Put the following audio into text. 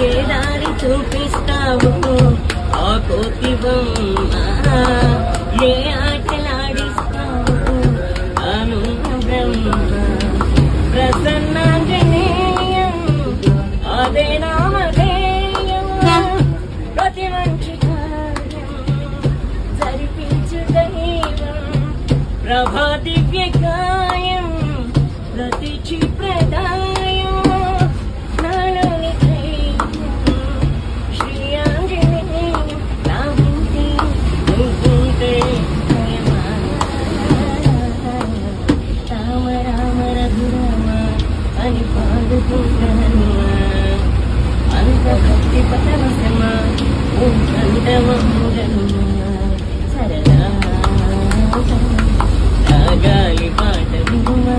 ఏ దారి చూపిస్తావు ఆ కోతి బొమ్మ, ఏ ఆటలాడిస్తావు అను బ్రహ్మ. ప్రసన్నాంజనేయం అదే నామధేయం, ప్రతి మంచి కార్యం జరిపించు దైవం. ప్రభా దివ్యకాయం ప్రతి క్షిప్రదాయం, నాలోని ధైర్యం శ్రీ ఆంజనేయం. నా ఉంటే నువ్వుంటే రామ రామ రఘురామ అని పాడుకుంటాను. అంత భక్తి పరవశమా ఓం కంఠమంగళమా సరదా రాగాలి పాట వినుమా.